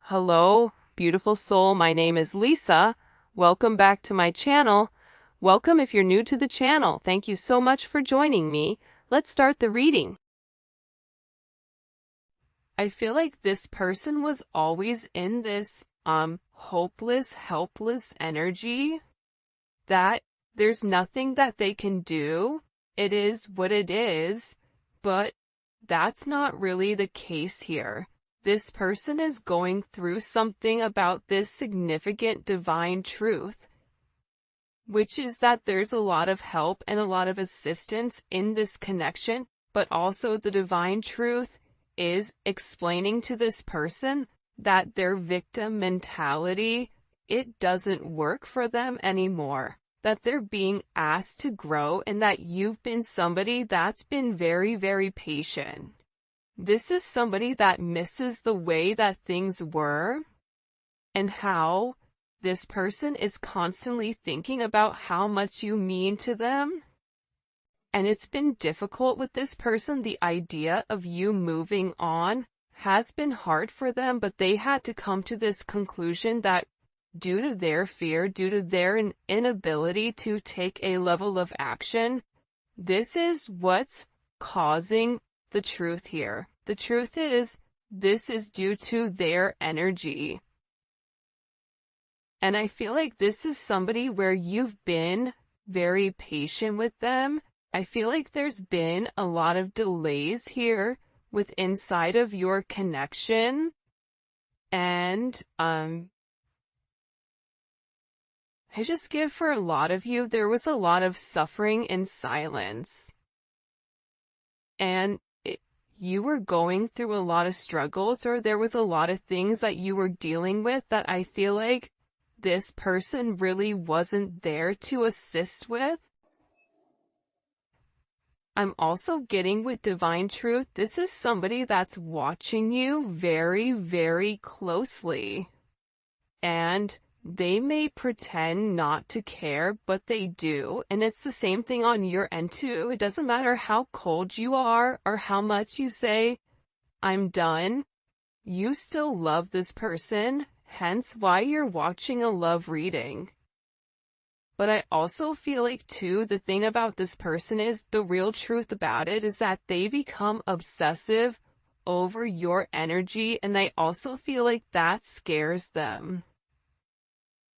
Hello, beautiful soul. My name is Lisa. Welcome back to my channel. Welcome if you're new to the channel. Thank you so much for joining me. Let's start the reading. I feel like this person was always in this hopeless, helpless energy that there's nothing that they can do. It is what it is, but that's not really the case here. This person is going through something about this significant divine truth, which is that there's a lot of help and a lot of assistance in this connection, but also the divine truth is explaining to this person that their victim mentality, it doesn't work for them anymore, that they're being asked to grow, and that you've been somebody that's been very, very patient. This is somebody that misses the way that things were and how this person is constantly thinking about how much you mean to them. And it's been difficult with this person. The idea of you moving on has been hard for them, but they had to come to this conclusion that due to their fear, due to their inability to take a level of action, this is what's causing the truth here. The truth is, this is due to their energy. And I feel like this is somebody where you've been very patient with them. I feel like there's been a lot of delays here with inside of your connection. And, I just give for a lot of you, there was a lot of suffering in silence. And you were going through a lot of struggles, or there was a lot of things that you were dealing with that I feel like this person really wasn't there to assist with. I'm also getting with divine truth, this is somebody that's watching you very, very closely. And they may pretend not to care, but they do. And it's the same thing on your end too. It doesn't matter how cold you are or how much you say, I'm done. You still love this person, hence why you're watching a love reading. But I also feel like too, the thing about this person is, the real truth about it is that they become obsessive over your energy, and I also feel like that scares them.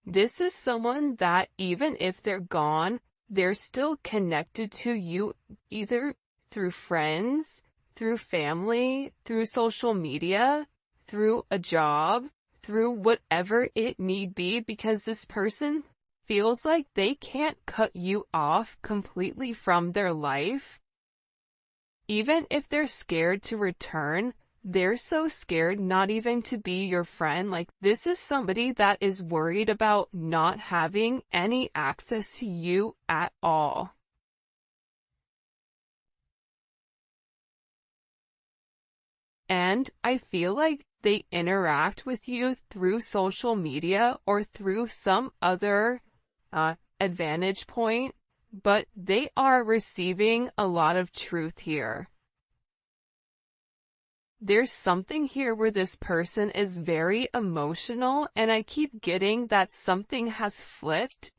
This is someone that even if they're gone, they're still connected to you, either through friends, through family, through social media, through a job, through whatever it may be, because this person feels like they can't cut you off completely from their life. Even if they're scared to return, they're so scared not even to be your friend. Like, this is somebody that is worried about not having any access to you at all. And I feel like they interact with you through social media or through some other advantage point, but they are receiving a lot of truth here. There's something here where this person is very emotional, and I keep getting that something has flipped.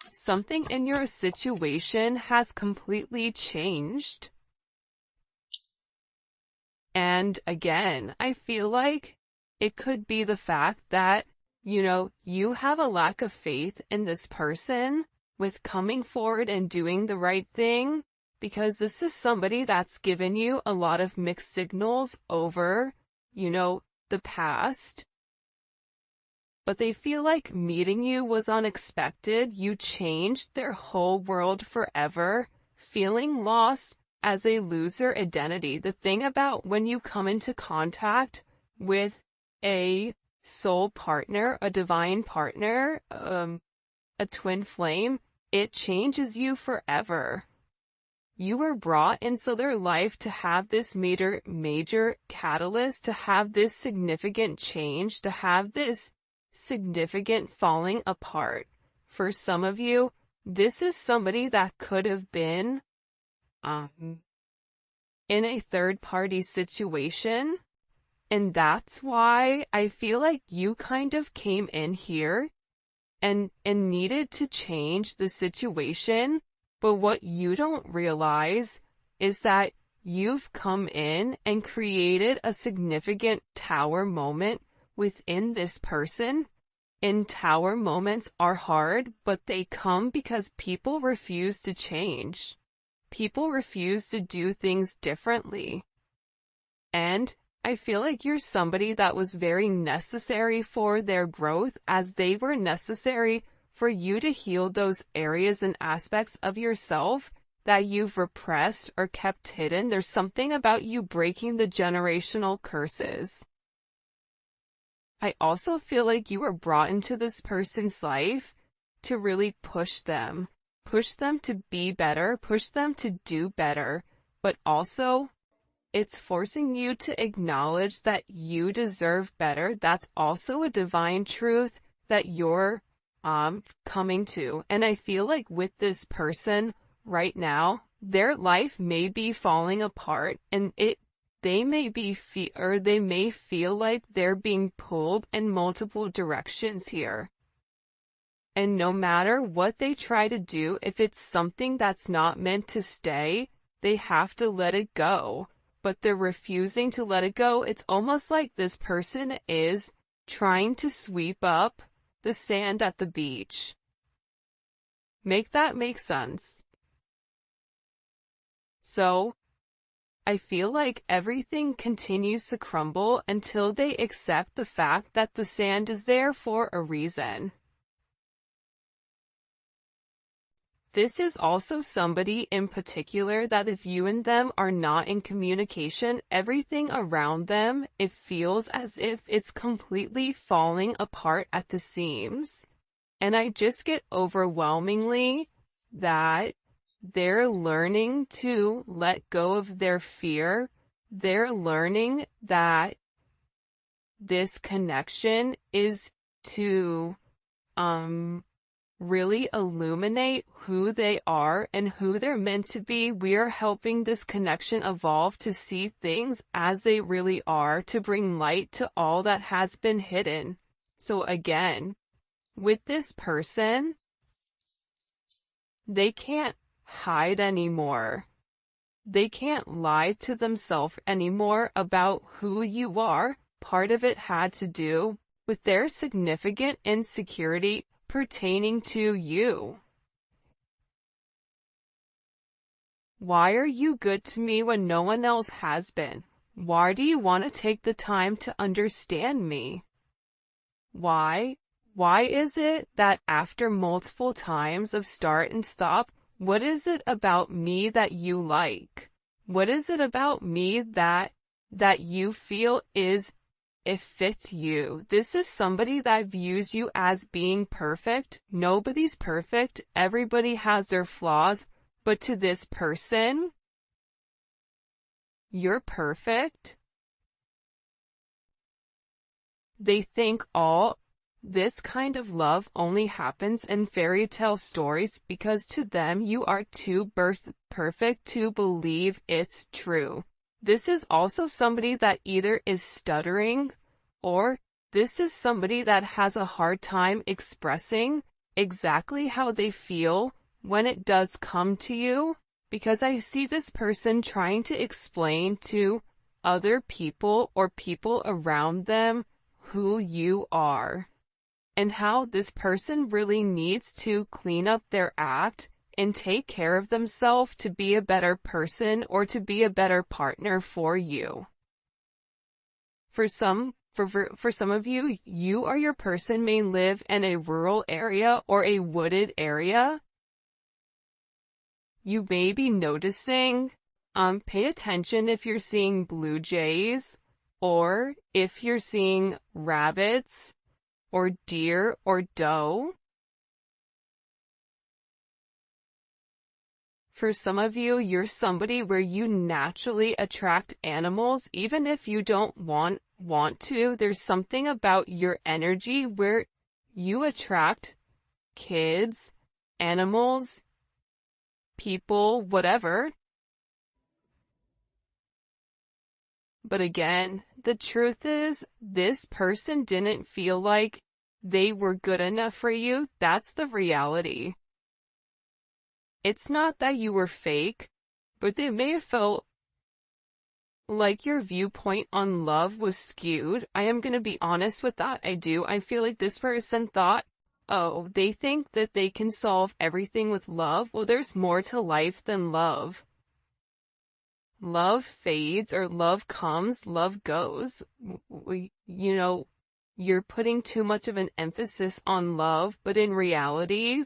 Something in your situation has completely changed. And again, I feel like it could be the fact that, you have a lack of faith in this person with coming forward and doing the right thing, because this is somebody that's given you a lot of mixed signals over, the past. But they feel like meeting you was unexpected. You changed their whole world forever, feeling lost as a loser identity. The thing about when you come into contact with a soul partner, a divine partner, a twin flame, it changes you forever. You were brought into their life to have this major catalyst, to have this significant change, to have this significant falling apart. For some of you, this is somebody that could have been in a third-party situation, And that's why I feel like you kind of came in here and needed to change the situation. But what you don't realize is that you've come in and created a significant tower moment within this person. And tower moments are hard, but they come because people refuse to change. People refuse to do things differently. And I feel like you're somebody that was very necessary for their growth, as they were necessary for you to heal those areas and aspects of yourself that you've repressed or kept hidden. There's something about you breaking the generational curses. I also feel like you were brought into this person's life to really push them to be better, push them to do better, but also it's forcing you to acknowledge that you deserve better. That's also a divine truth that you're coming to. And I feel like with this person right now, their life may be falling apart, and they may feel like they're being pulled in multiple directions here. And no matter what they try to do, if it's something that's not meant to stay, they have to let it go. But they're refusing to let it go. It's almost like this person is trying to sweep up the sand at the beach. Make that make sense? So, I feel like everything continues to crumble until they accept the fact that the sand is there for a reason. This is also somebody in particular that if you and them are not in communication, everything around them, it feels as if it's completely falling apart at the seams. And I just get overwhelmingly that they're learning to let go of their fear. They're learning that this connection is to, really illuminate who they are and who they're meant to be. We are helping this connection evolve to see things as they really are, to bring light to all that has been hidden. So again, with this person, they can't hide anymore. They can't lie to themselves anymore about who you are. Part of it had to do with their significant insecurity pertaining to you. Why are you good to me when no one else has been? Why do you want to take the time to understand me? Why? Why is it that after multiple times of start and stop, what is it about me that you like? What is it about me that you feel it fits you? This is somebody that views you as being perfect. Nobody's perfect. Everybody has their flaws. But to this person, you're perfect. They think all this kind of love only happens in fairy tale stories because to them you are too perfect to believe it's true. This is also somebody that either is stuttering, or this is somebody that has a hard time expressing exactly how they feel when it does come to you, because I see this person trying to explain to other people or people around them who you are, and how this person really needs to clean up their act and take care of themselves to be a better person or to be a better partner for you. For some of you, you or your person may live in a rural area or a wooded area. You may be noticing, pay attention if you're seeing blue jays, or if you're seeing rabbits, or deer, or doe. For some of you, you're somebody where you naturally attract animals, even if you don't want to. There's something about your energy where you attract kids, animals, people, whatever. But again, the truth is, this person didn't feel like they were good enough for you. That's the reality. It's not that you were fake, but they may have felt like your viewpoint on love was skewed. I am gonna be honest with that. I feel like this person thought, oh, they think that they can solve everything with love. Well, there's more to life than love. Love fades, or love comes, love goes. You're putting too much of an emphasis on love, but in reality,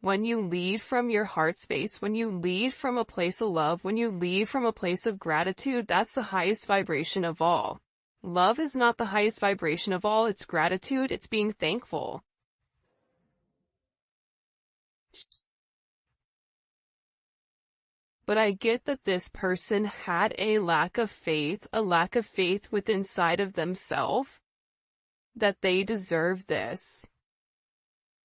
when you lead from your heart space, when you lead from a place of love, when you lead from a place of gratitude, that's the highest vibration of all. Love is not the highest vibration of all, it's gratitude, it's being thankful. But I get that this person had a lack of faith within inside of themselves, that they deserve this.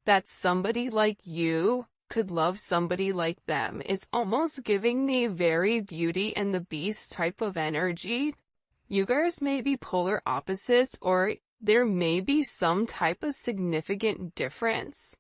That somebody like you could love somebody like them. It's almost giving me very Beauty and the Beast type of energy. You guys may be polar opposites, or there may be some type of significant difference.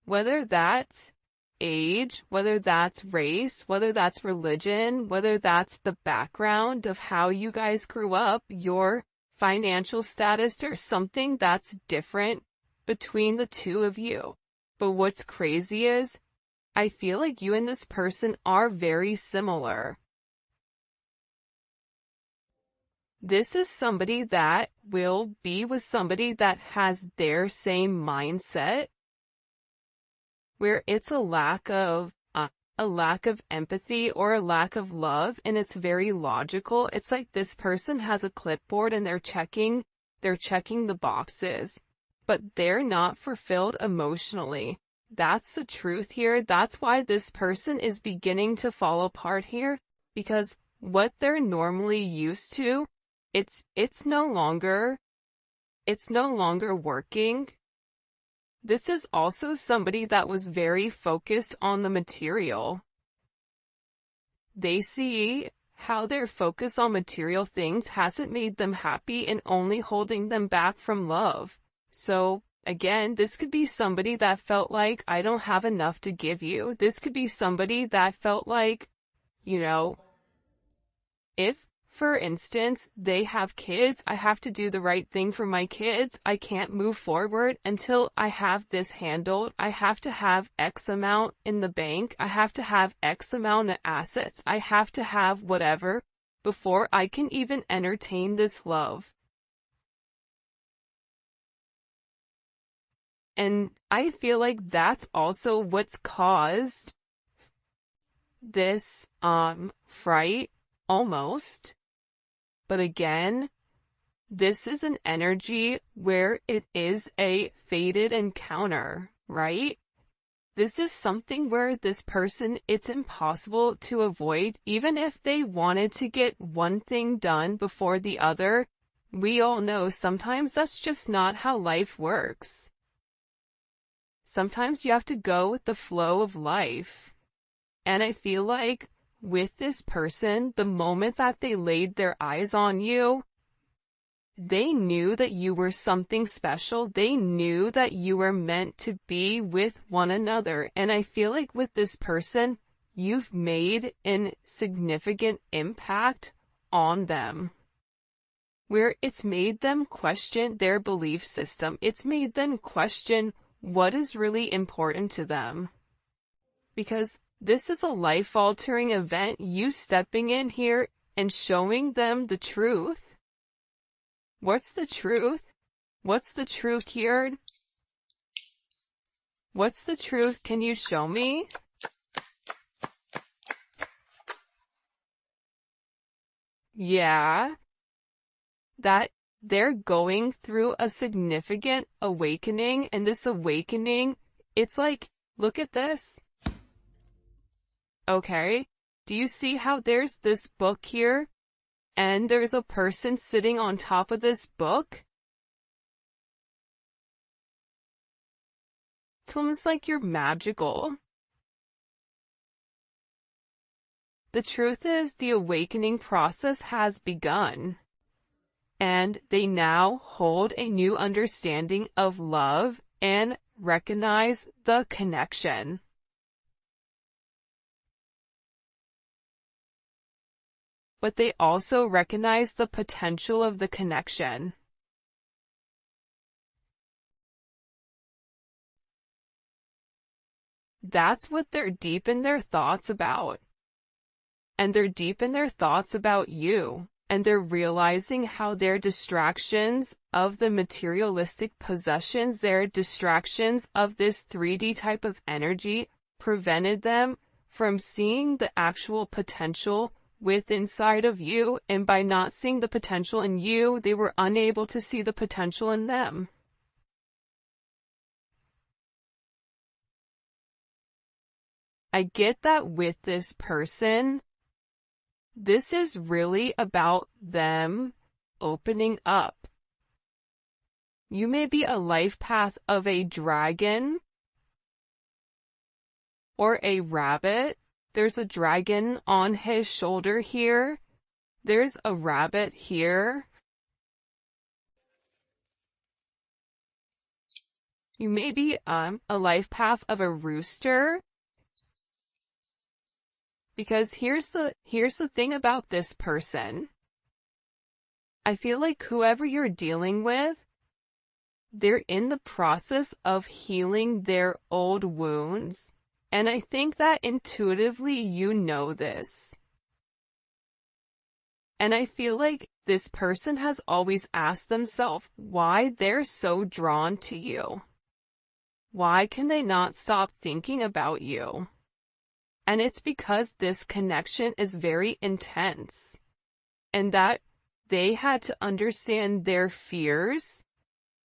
Whether that's age, whether that's race, whether that's religion, whether that's the background of how you guys grew up, your financial status, or something that's different between the two of you. But what's crazy is, I feel like you and this person are very similar. This is somebody that will be with somebody that has their same mindset, where it's a lack of empathy or a lack of love, and it's very logical. It's like this person has a clipboard and they're checking the boxes, but they're not fulfilled emotionally. That's the truth here. That's why this person is beginning to fall apart here, because what they're normally used to, it's no longer working. This is also somebody that was very focused on the material. They see how their focus on material things hasn't made them happy and only holding them back from love. So, again, this could be somebody that felt like, I don't have enough to give you. This could be somebody that felt like, if, for instance, they have kids, I have to do the right thing for my kids. I can't move forward until I have this handled. I have to have X amount in the bank. I have to have X amount of assets. I have to have whatever before I can even entertain this love. And I feel like that's also what's caused this fright, almost. But again, this is an energy where it is a fated encounter, right? This is something where this person, it's impossible to avoid. Even if they wanted to get one thing done before the other, we all know sometimes that's just not how life works. Sometimes you have to go with the flow of life. And I feel like with this person, the moment that they laid their eyes on you, they knew that you were something special. They knew that you were meant to be with one another. And I feel like with this person, you've made a significant impact on them, where it's made them question their belief system. It's made them question what is really important to them. Because this is a life-altering event, you stepping in here and showing them the truth. What's the truth? What's the truth here? What's the truth? Can you show me? Yeah. That they're going through a significant awakening, and this awakening, it's like, look at this. Okay, do you see how there's this book here, and there's a person sitting on top of this book? It's almost like you're magical. The truth is, the awakening process has begun. and they now hold a new understanding of love and recognize the connection. But they also recognize the potential of the connection. That's what they're deep in their thoughts about. And they're deep in their thoughts about you. And they're realizing how their distractions of the materialistic possessions, their distractions of this 3D type of energy, prevented them from seeing the actual potential inside of you, and by not seeing the potential in you, they were unable to see the potential in them. I get that with this person, this is really about them opening up. You may be a life path of a dragon or a rabbit. There's a dragon on his shoulder here. There's a rabbit here. You may be a life path of a rooster. Because here's the thing about this person. I feel like whoever you're dealing with, they're in the process of healing their old wounds. And I think that intuitively you know this. And I feel like this person has always asked themselves why they're so drawn to you. Why can they not stop thinking about you? And it's because this connection is very intense. And that they had to understand their fears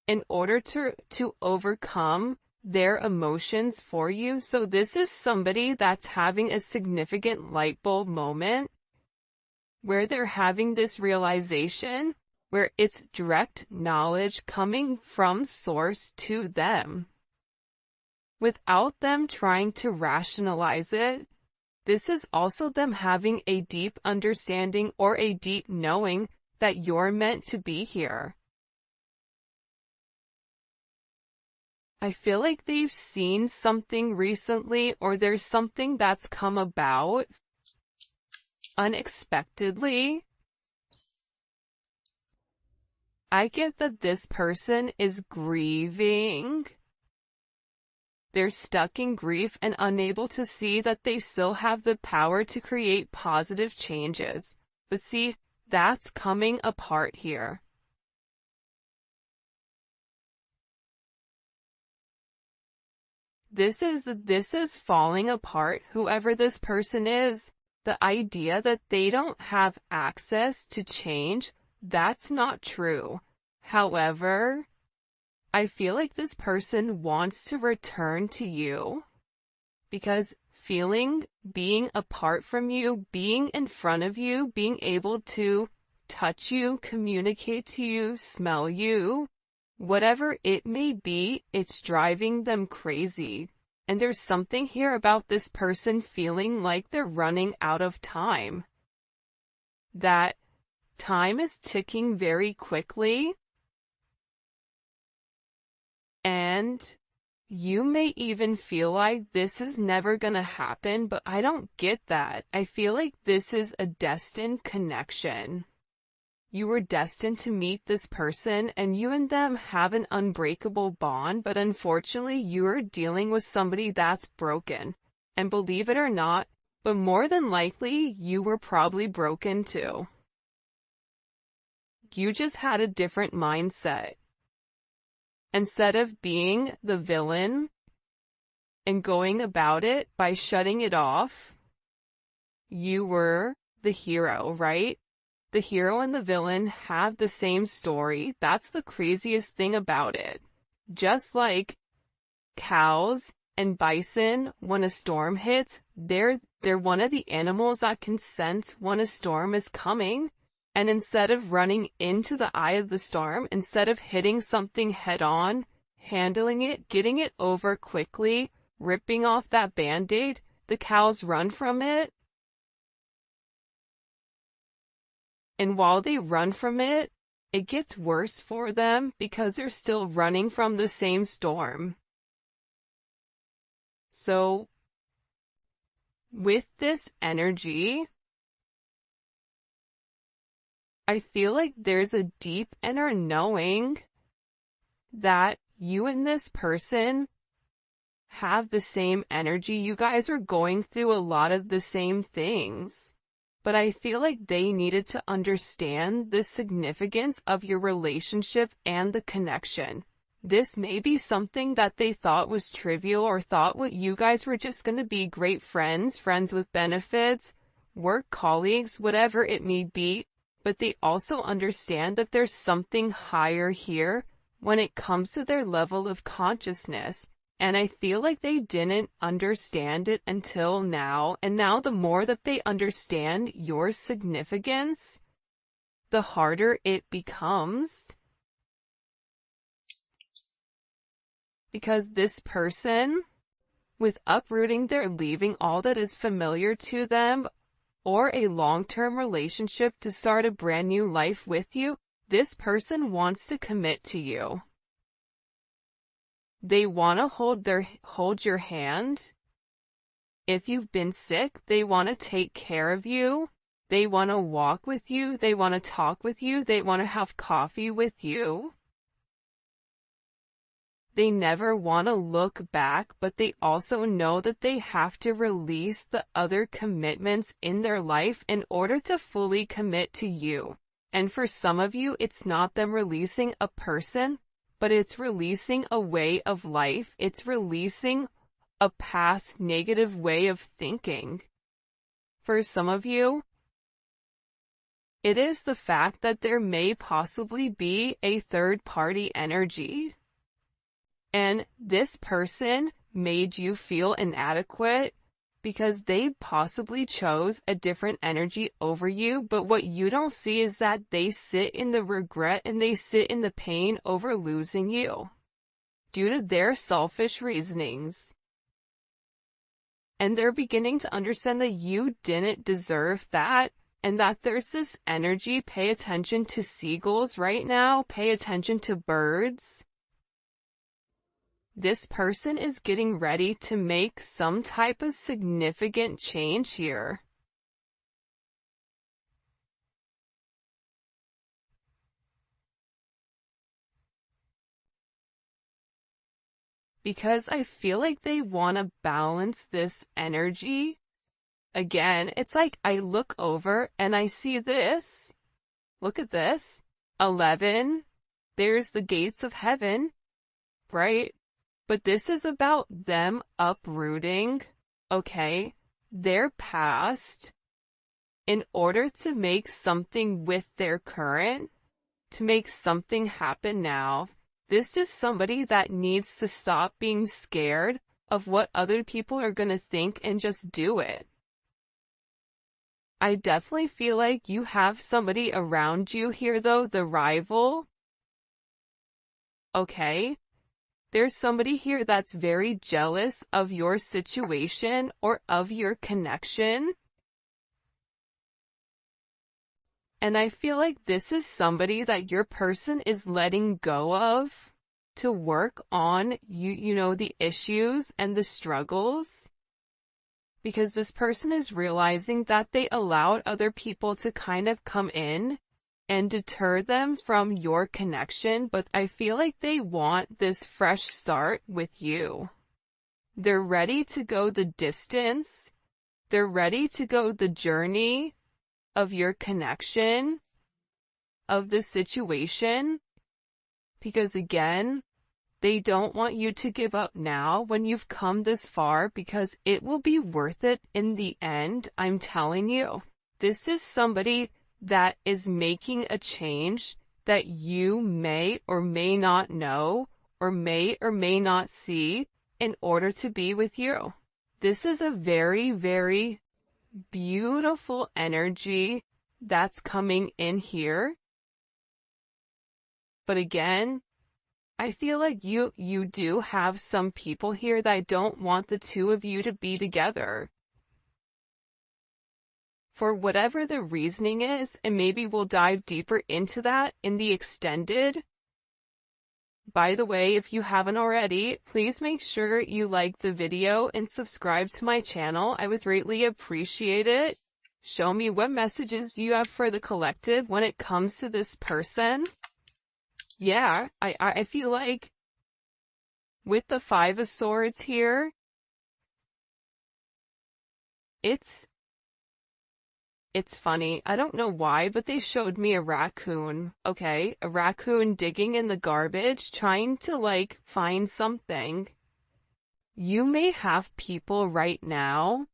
in order to overcome their emotions for you. So this is somebody that's having a significant light bulb moment where they're having this realization where it's direct knowledge coming from source to them without them trying to rationalize it. This is also them having a deep understanding or a deep knowing that you're meant to be here. I feel like they've seen something recently, or there's something that's come about unexpectedly. I get that this person is grieving. They're stuck in grief and unable to see that they still have the power to create positive changes. But see, that's coming apart here. This is falling apart, whoever this person is. The idea that they don't have access to change, that's not true. However, I feel like this person wants to return to you because being apart from you, being in front of you, being able to touch you, communicate to you, smell you, whatever it may be, it's driving them crazy. And there's something here about this person feeling like they're running out of time. That time is ticking very quickly. And you may even feel like this is never gonna happen, but I don't get that. I feel like this is a destined connection. You were destined to meet this person and you and them have an unbreakable bond, but unfortunately you're dealing with somebody that's broken. And believe it or not, but more than likely you were probably broken too. You just had a different mindset. Instead of being the villain and going about it by shutting it off, you were the hero, right? The hero and the villain have the same story. That's the craziest thing about it. Just like cows and bison, when a storm hits, they're one of the animals that can sense when a storm is coming. And instead of running into the eye of the storm, instead of hitting something head on, handling it, getting it over quickly, ripping off that band-aid, the cows run from it. And while they run from it, it gets worse for them because they're still running from the same storm. So, with this energy, I feel like there's a deep inner knowing that you and this person have the same energy. You guys are going through a lot of the same things. But I feel like they needed to understand the significance of your relationship and the connection. This may be something that they thought was trivial or thought what you guys were just going to be great friends, friends with benefits, work colleagues, whatever it may be. But they also understand that there's something higher here when it comes to their level of consciousness. And I feel like they didn't understand it until now. And now the more that they understand your significance, the harder it becomes. Because this person, with uprooting, they're leaving all that is familiar to them, or a long-term relationship to start a brand new life with you, this person wants to commit to you. They want to hold your hand. If you've been sick, they want to take care of you. They want to walk with you. They want to talk with you. They want to have coffee with you. They never want to look back, but they also know that they have to release the other commitments in their life in order to fully commit to you. And for some of you, it's not them releasing a person, but it's releasing a way of life. It's releasing a past negative way of thinking. For some of you, it is the fact that there may possibly be a third-party energy. And this person made you feel inadequate because they possibly chose a different energy over you, but what you don't see is that they sit in the regret and they sit in the pain over losing you due to their selfish reasonings. And they're beginning to understand that you didn't deserve that, and that there's this energy. Pay attention to seagulls right now. Pay attention to birds. This person is getting ready to make some type of significant change here. Because I feel like they want to balance this energy. Again, it's like I look over and I see this. Look at this. 11. There's the gates of heaven, right? But this is about them uprooting, okay, their past in order to make something with their current, to make something happen now. This is somebody that needs to stop being scared of what other people are going to think and just do it. I definitely feel like you have somebody around you here though, the rival. Okay? There's somebody here that's very jealous of your situation or of your connection. And I feel like this is somebody that your person is letting go of to work on you know, the issues and the struggles. Because this person is realizing that they allowed other people to kind of come in and deter them from your connection, but I feel like they want this fresh start with you. They're ready to go the distance. They're ready to go the journey of your connection, of the situation, because again, they don't want you to give up now when you've come this far, because it will be worth it in the end, I'm telling you. This is somebody that is making a change that you may or may not know or may not see in order to be with you. This is a very, very beautiful energy that's coming in here. But again, I feel like you do have some people here that don't want the two of you to be together. for whatever the reasoning is, and maybe we'll dive deeper into that in the extended. By the way, if you haven't already, please make sure you like the video and subscribe to my channel. I would greatly appreciate it. Show me what messages you have for the collective when it comes to this person. Yeah, I feel like with the Five of Swords here, it's funny. I don't know why, but they showed me a raccoon, okay? A raccoon digging in the garbage, trying to, like, find something. You may have people right now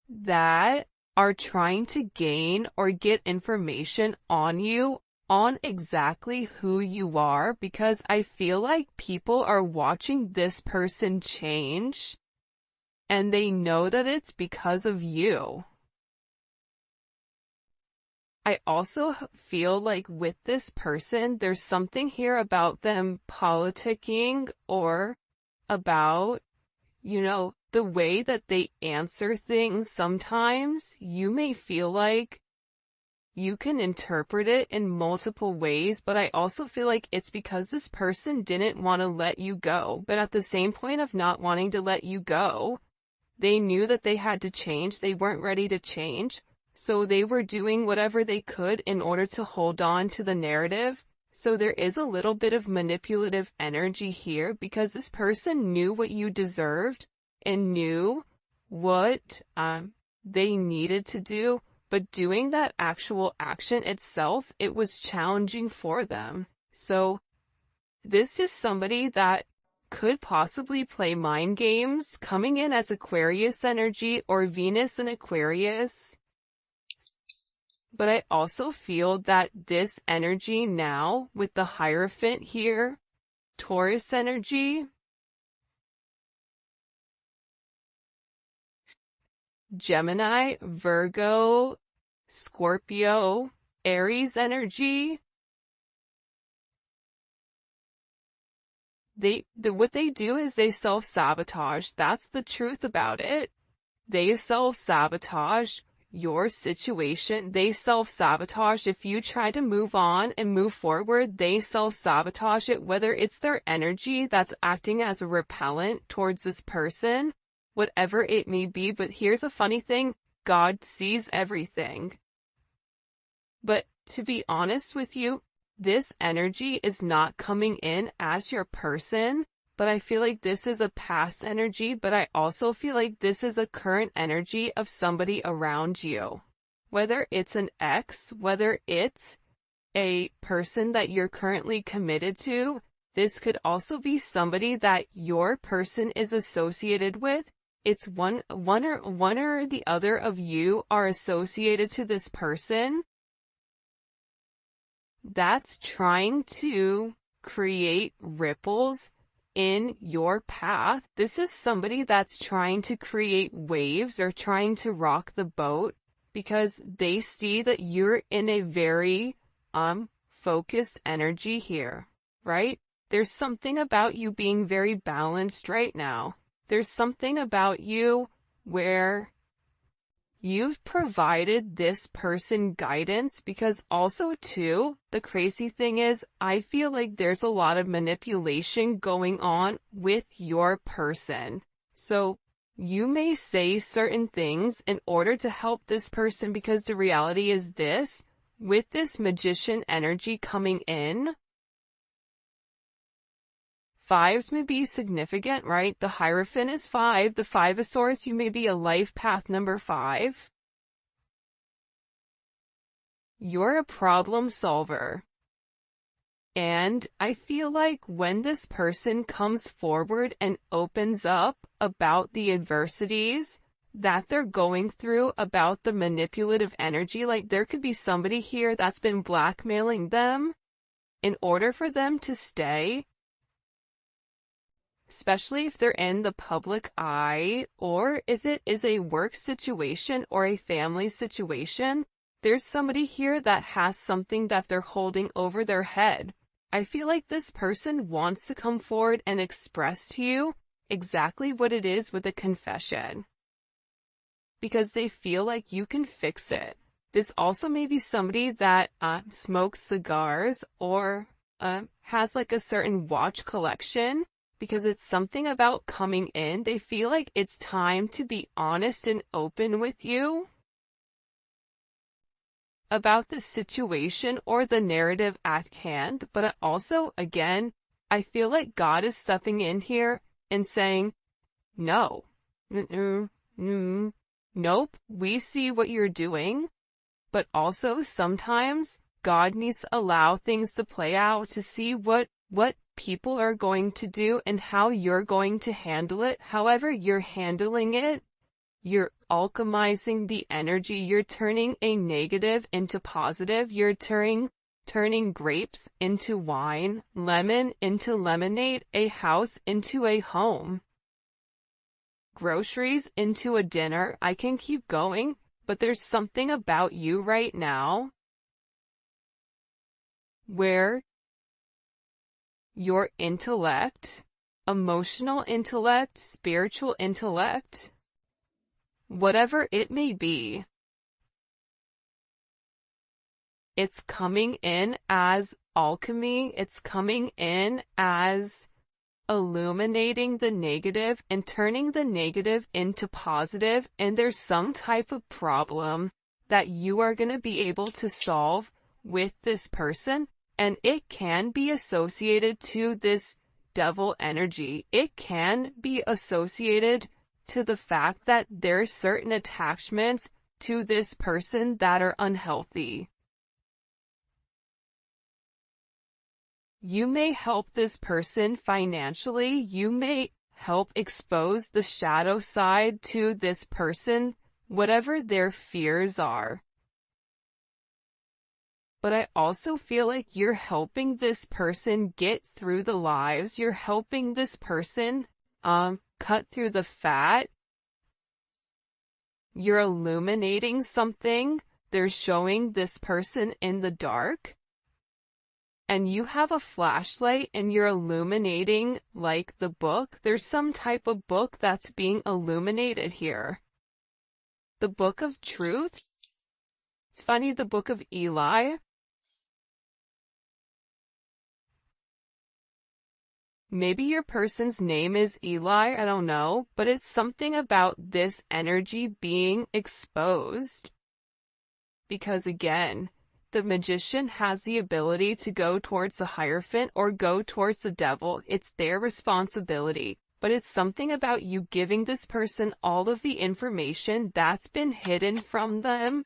that are trying to gain or get information on you, on exactly who you are, because I feel like people are watching this person change, and they know that it's because of you. I also feel like with this person, there's something here about them politicking or about, the way that they answer things. Sometimes you may feel like you can interpret it in multiple ways, but I also feel like it's because this person didn't want to let you go. But at the same point of not wanting to let you go, they knew that they had to change. They weren't ready to change. So they were doing whatever they could in order to hold on to the narrative. So there is a little bit of manipulative energy here because this person knew what you deserved and knew what they needed to do, but doing that actual action itself, it was challenging for them. So this is somebody that could possibly play mind games, coming in as Aquarius energy or Venus in Aquarius. But I also feel that this energy now, with the Hierophant here, Taurus energy, Gemini, Virgo, Scorpio, Aries energy, what they do is they self-sabotage. That's the truth about it. They self-sabotage your situation. They self-sabotage. If you try to move on and move forward, they self-sabotage it, whether it's their energy that's acting as a repellent towards this person, whatever it may be. But here's a funny thing, God sees everything. But to be honest with you, this energy is not coming in as your person, but I feel like this is a past energy, but I also feel like this is a current energy of somebody around you. Whether it's an ex, whether it's a person that you're currently committed to, this could also be somebody that your person is associated with. It's one or the other of you are associated to this person that's trying to create ripples in your path. This is somebody that's trying to create waves or trying to rock the boat because they see that you're in a very focused energy here, right? There's something about you being very balanced right now. There's something about you where you've provided this person guidance, because also too, the crazy thing is, I feel like there's a lot of manipulation going on with your person. So you may say certain things in order to help this person, because the reality is this, with this Magician energy coming in, fives may be significant, right? The Hierophant is 5. The Five of Swords, you may be a life path number 5. You're a problem solver. And I feel like when this person comes forward and opens up about the adversities that they're going through, about the manipulative energy, like there could be somebody here that's been blackmailing them in order for them to stay, especially if they're in the public eye, or if it is a work situation or a family situation. There's somebody here that has something that they're holding over their head. I feel like this person wants to come forward and express to you exactly what it is with a confession. because they feel like you can fix it. This also may be somebody that smokes cigars or has like a certain watch collection, because it's something about coming in. They feel like it's time to be honest and open with you about the situation or the narrative at hand. But also, again, I feel like God is stepping in here and saying, no, nope, we see what you're doing. But also sometimes God needs to allow things to play out to see what people are going to do and how you're going to handle it. However you're handling it, you're alchemizing the energy. You're turning a negative into positive. You're turning grapes into wine, lemon into lemonade, a house into a home, groceries into a dinner. I can keep going, but there's something about you right now where your intellect, emotional intellect, spiritual intellect, whatever it may be, it's coming in as alchemy. It's coming in as illuminating the negative and turning the negative into positive. And there's some type of problem that you are going to be able to solve with this person. And it can be associated to this devil energy. It can be associated to the fact that there's certain attachments to this person that are unhealthy. You may help this person financially. You may help expose the shadow side to this person, whatever their fears are. But I also feel like you're helping this person get through the lives. You're helping this person cut through the fat. You're illuminating something. They're showing this person in the dark. And you have a flashlight and you're illuminating like the book. There's some type of book that's being illuminated here. The book of truth. It's funny, the book of Eli. Maybe your person's name is Eli, I don't know, but it's something about this energy being exposed. Because again, the magician has the ability to go towards the Hierophant or go towards the devil. It's their responsibility. But it's something about you giving this person all of the information that's been hidden from them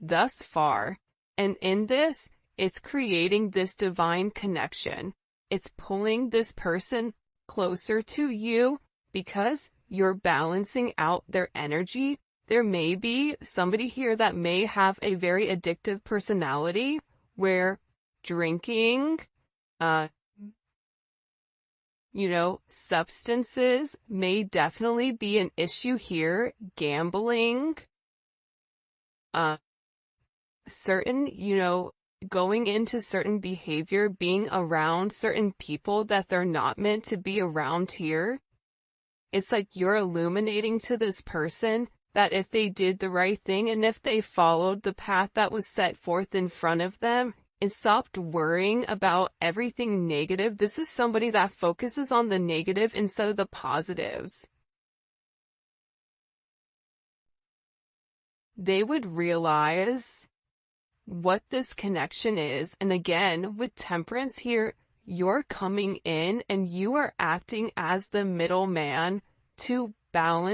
thus far. And in this, it's creating this divine connection. It's pulling this person closer to you because you're balancing out their energy. There may be somebody here that may have a very addictive personality where drinking, substances may definitely be an issue here. Gambling, certain, going into certain behavior, being around certain people that they're not meant to be around here. It's like you're illuminating to this person that if they did the right thing and if they followed the path that was set forth in front of them and stopped worrying about everything negative, this is somebody that focuses on the negative instead of the positives. They would realize what this connection is. And again, with Temperance here, you're coming in and you are acting as the middleman to balance